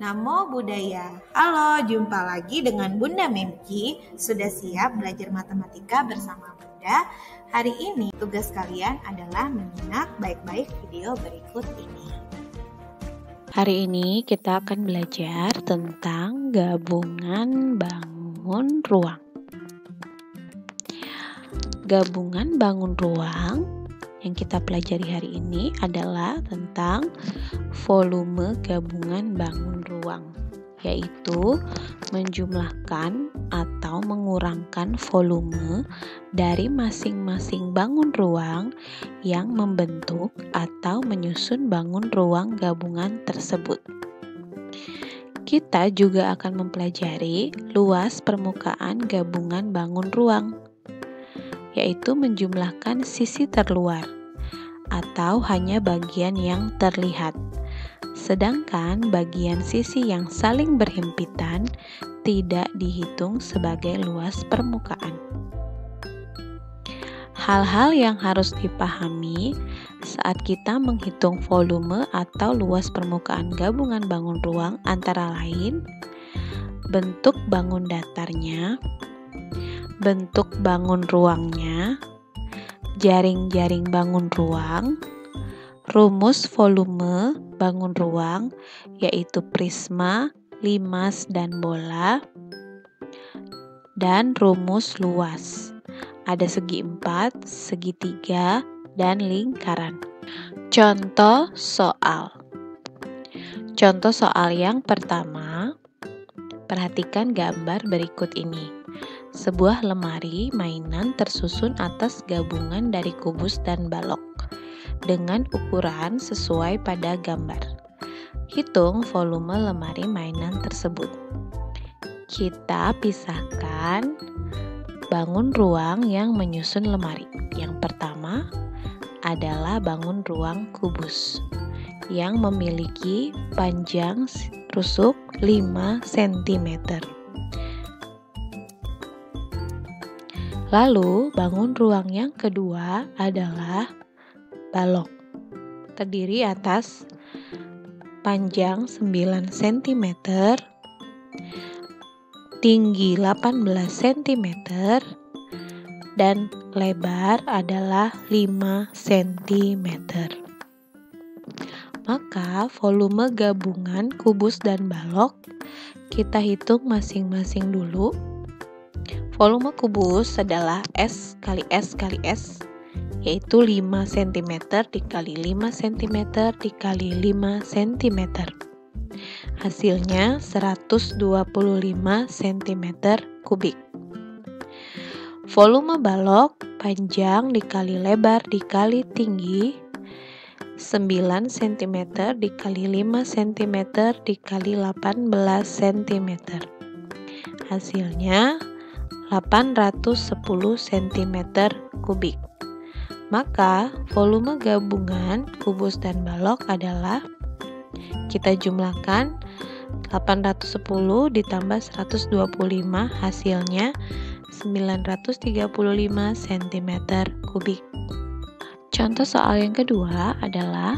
Namo Buddhaya. Halo, jumpa lagi dengan Bunda Memki. Sudah siap belajar matematika bersama Bunda? Hari ini tugas kalian adalah menyimak baik-baik video berikut ini. Hari ini kita akan belajar tentang gabungan bangun ruang. Gabungan bangun ruang yang kita pelajari hari ini adalah tentang volume gabungan bangun ruang, yaitu menjumlahkan atau mengurangkan volume dari masing-masing bangun ruang yang membentuk atau menyusun bangun ruang gabungan tersebut. Kita juga akan mempelajari luas permukaan gabungan bangun ruang, yaitu menjumlahkan sisi terluar atau hanya bagian yang terlihat. Sedangkan bagian sisi yang saling berhimpitan tidak dihitung sebagai luas permukaan. Hal-hal yang harus dipahami saat kita menghitung volume atau luas permukaan gabungan bangun ruang antara lain bentuk bangun datarnya, bentuk bangun ruangnya, jaring-jaring bangun ruang, rumus volume bangun ruang yaitu prisma, limas, dan bola, dan rumus luas. Ada segi 4, segitiga, dan lingkaran. Contoh soal. Contoh soal yang pertama, perhatikan gambar berikut ini. Sebuah lemari mainan tersusun atas gabungan dari kubus dan balok dengan ukuran sesuai pada gambar. Hitung volume lemari mainan tersebut. Kita pisahkan bangun ruang yang menyusun lemari. Yang pertama adalah bangun ruang kubus yang memiliki panjang rusuk 5 cm. Lalu, bangun ruang yang kedua adalah balok, terdiri atas panjang 9 cm, tinggi 18 cm, dan lebar adalah 5 cm. Maka, volume gabungan kubus dan balok kita hitung masing-masing dulu. Volume kubus adalah S kali S kali S, yaitu 5 cm dikali 5 cm dikali 5 cm. Hasilnya 125 cm kubik. Volume balok panjang dikali lebar dikali tinggi 9 cm dikali 5 cm dikali 18 cm. Hasilnya 810 cm kubik. Maka volume gabungan kubus dan balok adalah, kita jumlahkan 810 ditambah 125, hasilnya 935 cm kubik. Contoh soal yang kedua adalah,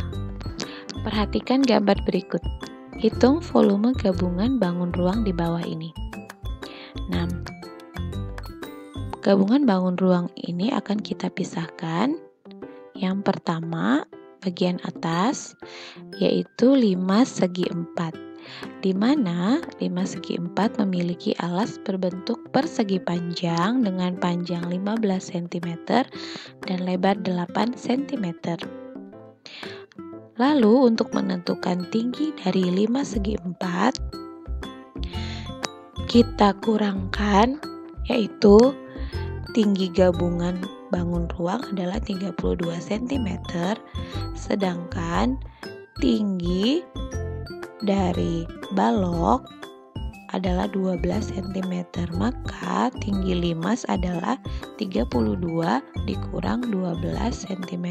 perhatikan gambar berikut. Hitung volume gabungan bangun ruang di bawah ini. 6. Gabungan bangun ruang ini akan kita pisahkan. Yang pertama, bagian atas, yaitu 5 segi 4, di mana 5 segi 4 memiliki alas berbentuk persegi panjang dengan panjang 15 cm dan lebar 8 cm. Lalu, untuk menentukan tinggi dari 5 segi 4, kita kurangkan, yaitu tinggi gabungan bangun ruang adalah 32 cm, sedangkan tinggi dari balok adalah 12 cm. Maka tinggi limas adalah 32 dikurang 12 cm,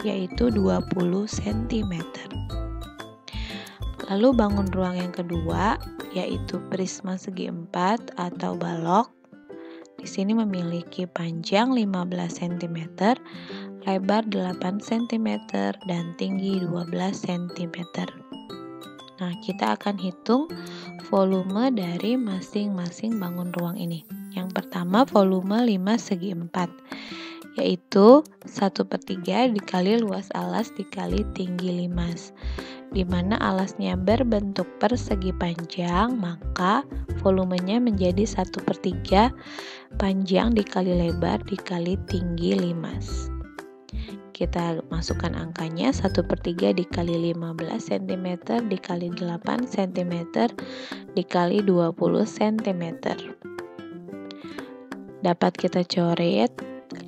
yaitu 20 cm. Lalu bangun ruang yang kedua, yaitu prisma segi 4 atau balok. Di sini memiliki panjang 15 cm, lebar 8 cm, dan tinggi 12 cm. Nah, kita akan hitung volume dari masing-masing bangun ruang ini. Yang pertama volume 5 segi 4, yaitu 1/3 dikali luas alas dikali tinggi limas. Di mana alasnya berbentuk persegi panjang, maka volumenya menjadi 1/3 panjang dikali lebar dikali tinggi limas. Kita masukkan angkanya, 1/3 dikali 15 cm dikali 8 cm dikali 20 cm. Dapat kita coret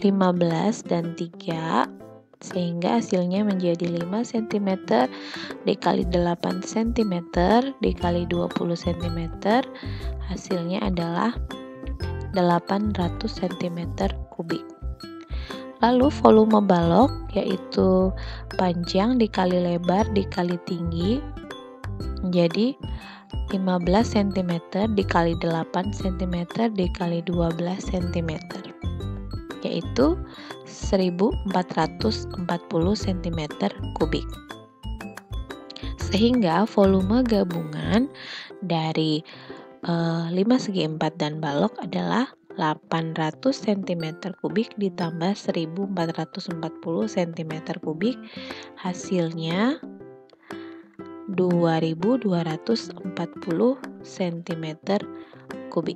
15 dan 3, sehingga hasilnya menjadi 5 cm dikali 8 cm dikali 20 cm. Hasilnya adalah 800 cm kubik. Lalu volume balok, yaitu panjang dikali lebar dikali tinggi, menjadi 15 cm dikali 8 cm dikali 12 cm, yaitu 1440 cm kubik. Sehingga volume gabungan dari 5 segi 4 dan balok adalah 800 cm kubik ditambah 1440 cm kubik, hasilnya 2240 cm kubik.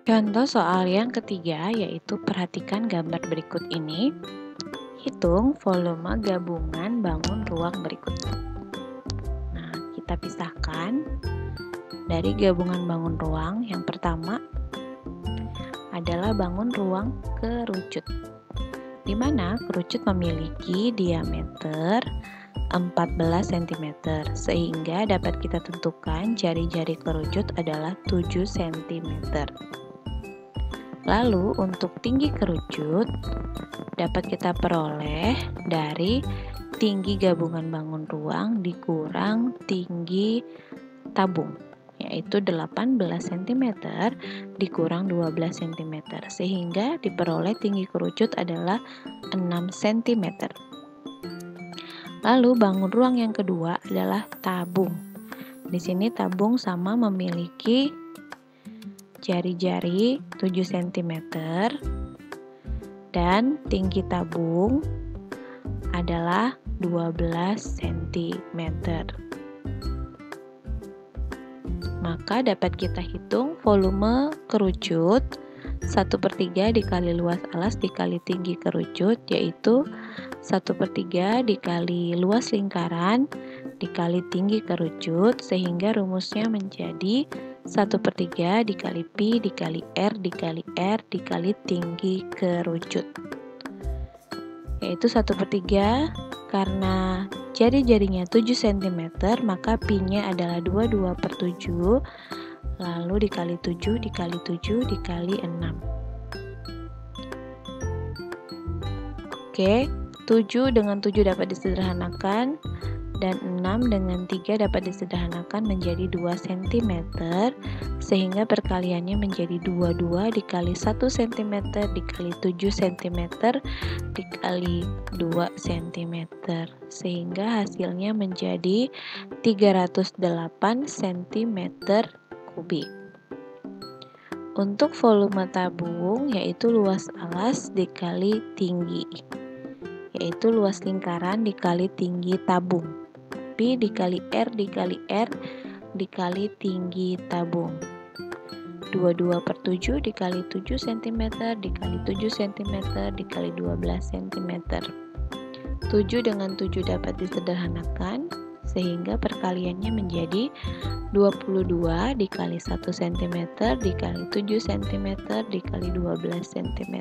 Contoh soal yang ketiga, yaitu perhatikan gambar berikut ini. Hitung volume gabungan bangun ruang berikut. Nah, kita pisahkan dari gabungan bangun ruang. Yang pertama adalah bangun ruang kerucut, di mana kerucut memiliki diameter 14 cm, sehingga dapat kita tentukan jari-jari kerucut adalah 7 cm. Lalu untuk tinggi kerucut dapat kita peroleh dari tinggi gabungan bangun ruang dikurang tinggi tabung, yaitu 18 cm dikurang 12 cm, sehingga diperoleh tinggi kerucut adalah 6 cm. Lalu bangun ruang yang kedua adalah tabung. Di sini tabung sama memiliki jari-jari 7 cm dan tinggi tabung adalah 12 cm. Maka dapat kita hitung volume kerucut 1/3 dikali luas alas dikali tinggi kerucut, yaitu 1/3 dikali luas lingkaran dikali tinggi kerucut, sehingga rumusnya menjadi 1/3 dikali pi dikali r dikali tinggi kerucut, yaitu 1/3. Karena jari-jarinya 7 cm, maka pi-nya adalah 22/7, lalu dikali 7 dikali 7 dikali 6. Oke, 7 dengan 7 dapat disederhanakan, dan 6 dengan 3 dapat disederhanakan menjadi 2 cm, sehingga perkaliannya menjadi 22 dikali 1 cm dikali 7 cm dikali 2 cm, sehingga hasilnya menjadi 308 cm kubik. Untuk volume tabung, yaitu luas alas dikali tinggi, yaitu luas lingkaran dikali tinggi tabung, pi dikali r dikali tinggi tabung, 22/7 dikali 7 cm dikali 7 cm dikali 12 cm. 7 dengan 7 dapat disederhanakan, sehingga perkaliannya menjadi 22 dikali 1 cm dikali 7 cm dikali 12 cm.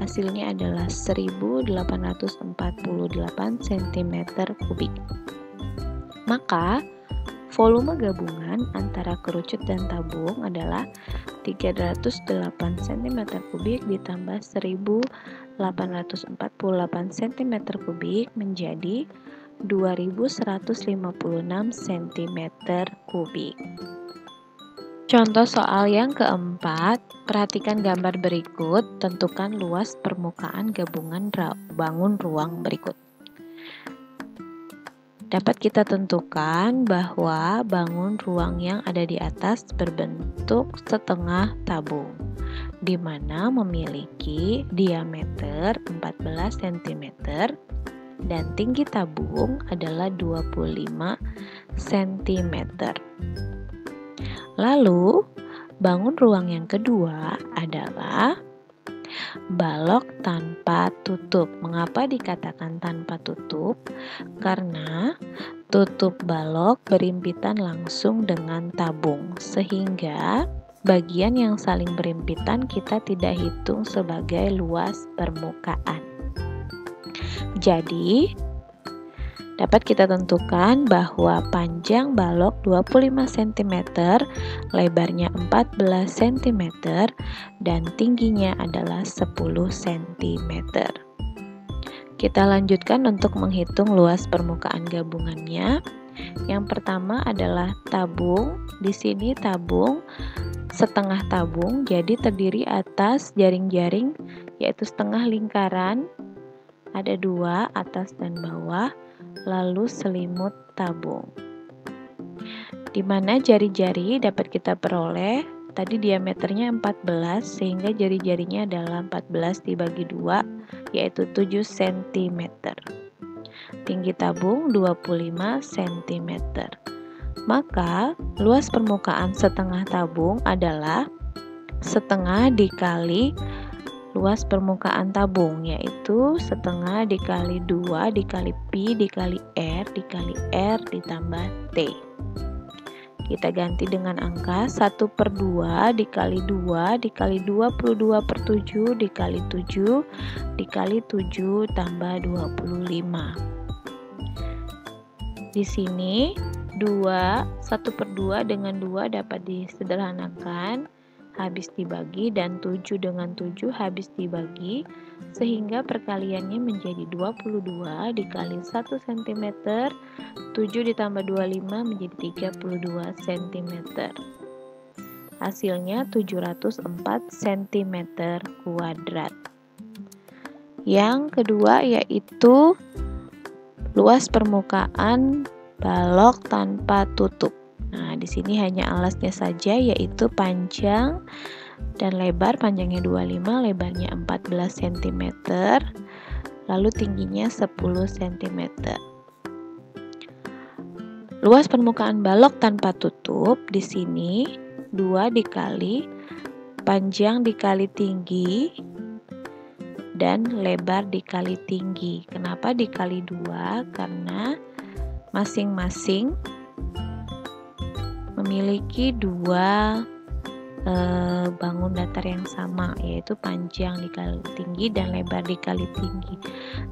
Hasilnya adalah 1848 cm kubik. Maka volume gabungan antara kerucut dan tabung adalah 308 cm kubik ditambah 1848 cm kubik menjadi 2156 cm kubik. Contoh soal yang keempat, perhatikan gambar berikut, tentukan luas permukaan gabungan bangun ruang berikut. dapat kita tentukan bahwa bangun ruang yang ada di atas berbentuk setengah tabung, di mana memiliki diameter 14 cm dan tinggi tabung adalah 25 cm. Lalu, bangun ruang yang kedua adalah balok tanpa tutup. Mengapa dikatakan tanpa tutup? Karena tutup balok berimpitan langsung dengan tabung, sehingga bagian yang saling berimpitan kita tidak hitung sebagai luas permukaan. Jadi, dapat kita tentukan bahwa panjang balok 25 cm, lebarnya 14 cm, dan tingginya adalah 10 cm. Kita lanjutkan untuk menghitung luas permukaan gabungannya. Yang pertama adalah tabung. Di sini tabung setengah tabung, jadi terdiri atas jaring-jaring, yaitu setengah lingkaran, ada dua, atas dan bawah, lalu selimut tabung. Di mana jari-jari dapat kita peroleh, tadi diameternya 14, sehingga jari-jarinya adalah 14 dibagi 2, yaitu 7 cm. Tinggi tabung 25 cm. Maka, luas permukaan setengah tabung adalah setengah dikali luas permukaan tabung, yaitu setengah dikali 2 dikali pi dikali r ditambah t. Kita ganti dengan angka 1/2 dikali 2 dikali 22/7 dikali 7 dikali 7 tambah 25. Di sini 1/2 dengan 2 dapat disederhanakan, habis dibagi, dan 7 dengan 7 habis dibagi, sehingga perkaliannya menjadi 22 dikali 1 cm, 7 ditambah 25 menjadi 32 cm. Hasilnya 704 cm kuadrat. Yang kedua yaitu luas permukaan balok tanpa tutup. Nah, di sini hanya alasnya saja, yaitu panjang dan lebar. Panjangnya 25, lebarnya 14 cm, lalu tingginya 10 cm. Luas permukaan balok tanpa tutup di sini 2 dikali panjang dikali tinggi dan lebar dikali tinggi. Kenapa dikali 2? Karena masing-masing memiliki dua bangun datar yang sama, yaitu panjang dikali tinggi dan lebar dikali tinggi.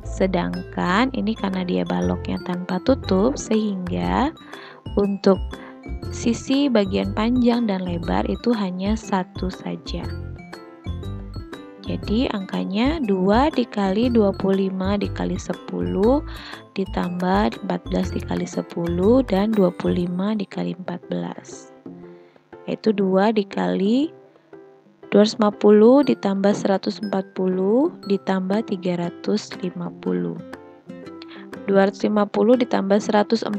Sedangkan ini karena dia baloknya tanpa tutup, sehingga untuk sisi bagian panjang dan lebar itu hanya satu saja. Jadi angkanya 2 dikali 25 dikali 10 ditambah 14 dikali 10 dan 25 dikali 14, yaitu 2 dikali 250 ditambah 140 ditambah 350. 250 ditambah 140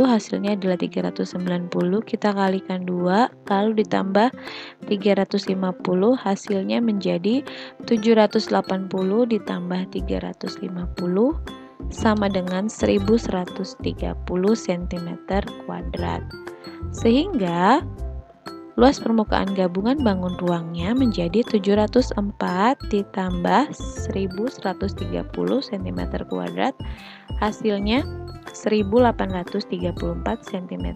hasilnya adalah 390. Kita kalikan 2 lalu ditambah 350 hasilnya menjadi 780 ditambah 350 sama dengan 1130 cm kuadrat. Sehingga luas permukaan gabungan bangun ruangnya menjadi 704 ditambah 1130 cm kuadrat, hasilnya 1834 cm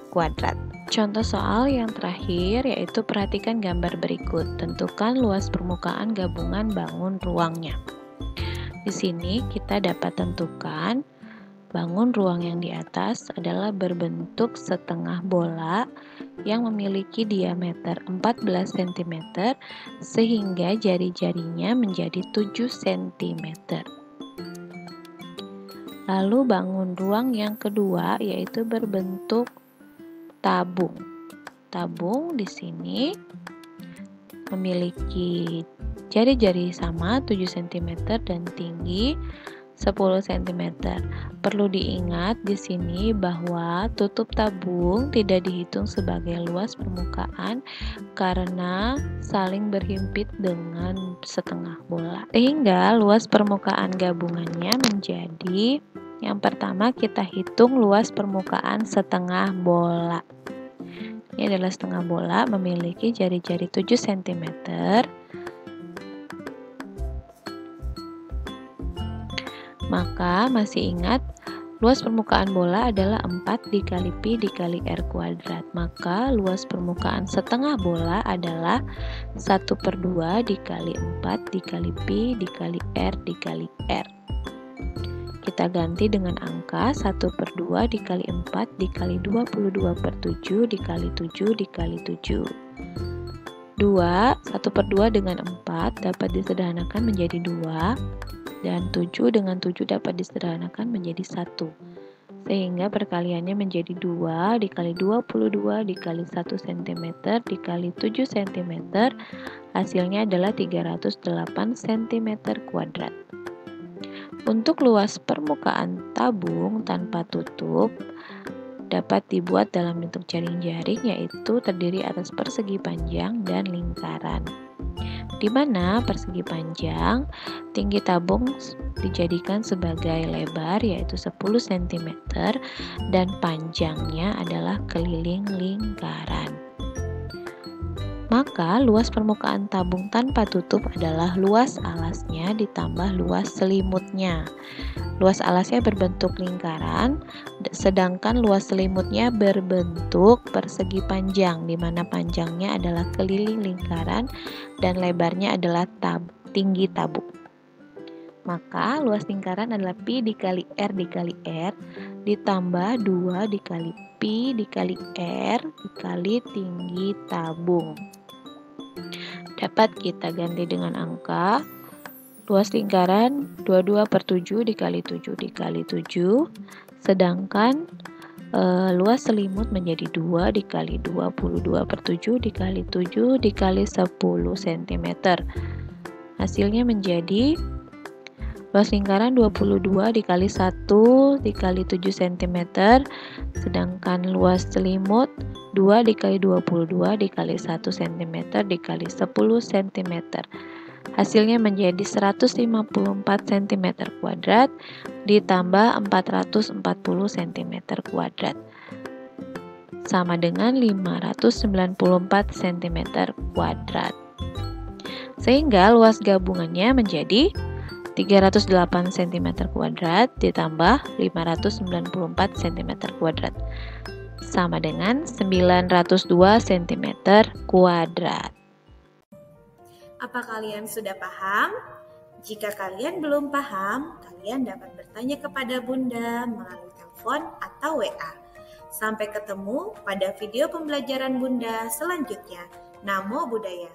kuadrat. Contoh soal yang terakhir yaitu perhatikan gambar berikut. Tentukan luas permukaan gabungan bangun ruangnya. Di sini kita dapat tentukan bangun ruang yang di atas adalah berbentuk setengah bola yang memiliki diameter 14 cm sehingga jari-jarinya menjadi 7 cm. Lalu bangun ruang yang kedua yaitu berbentuk tabung. Tabung di sini memiliki jari-jari sama 7 cm dan tinggi 10 cm. Perlu diingat di sini bahwa tutup tabung tidak dihitung sebagai luas permukaan karena saling berhimpit dengan setengah bola. Sehingga luas permukaan gabungannya menjadi, yang pertama kita hitung luas permukaan setengah bola. Ini adalah setengah bola memiliki jari-jari 7 cm. Maka masih ingat luas permukaan bola adalah 4 dikali pi dikali r kuadrat. Maka luas permukaan setengah bola adalah 1/2 dikali 4 dikali pi dikali r dikali r. Kita ganti dengan angka 1/2 dikali 4 dikali 22/7 dikali 7 dikali 7. 1/2 dengan 4 dapat disederhanakan menjadi 2. Dan 7 dengan 7 dapat disederhanakan menjadi 1. Sehingga perkaliannya menjadi 2 dikali 22 dikali 1 cm dikali 7 cm. Hasilnya adalah 308 cm kuadrat. Untuk luas permukaan tabung tanpa tutup dapat dibuat dalam bentuk jaring-jaring, yaitu terdiri atas persegi panjang dan lingkaran. Di mana persegi panjang tinggi tabung dijadikan sebagai lebar yaitu 10 cm dan panjangnya adalah keliling lingkaran. Maka luas permukaan tabung tanpa tutup adalah luas alasnya ditambah luas selimutnya. Luas alasnya berbentuk lingkaran, sedangkan luas selimutnya berbentuk persegi panjang, di mana panjangnya adalah keliling lingkaran dan lebarnya adalah tinggi tabung. Maka luas lingkaran adalah pi dikali r dikali r ditambah 2 dikali pi dikali r dikali tinggi tabung. Dapat kita ganti dengan angka luas lingkaran 22/7 dikali 7 dikali 7, sedangkan luas selimut menjadi 2 dikali 22/7 dikali 7 dikali 10 cm. Hasilnya menjadi luas lingkaran 22 dikali 1 dikali 7 cm, sedangkan luas selimut 2 dikali 22 dikali 1 cm dikali 10 cm. Hasilnya menjadi 154 cm kuadrat ditambah 440 cm kuadrat. Sama dengan 594 cm kuadrat. Sehingga luas gabungannya menjadi 308 cm kuadrat ditambah 594 cm kuadrat. Sama dengan 902 cm kuadrat. Apa kalian sudah paham? Jika kalian belum paham, kalian dapat bertanya kepada Bunda melalui telepon atau WA. Sampai ketemu pada video pembelajaran Bunda selanjutnya. Namo Buddhaya.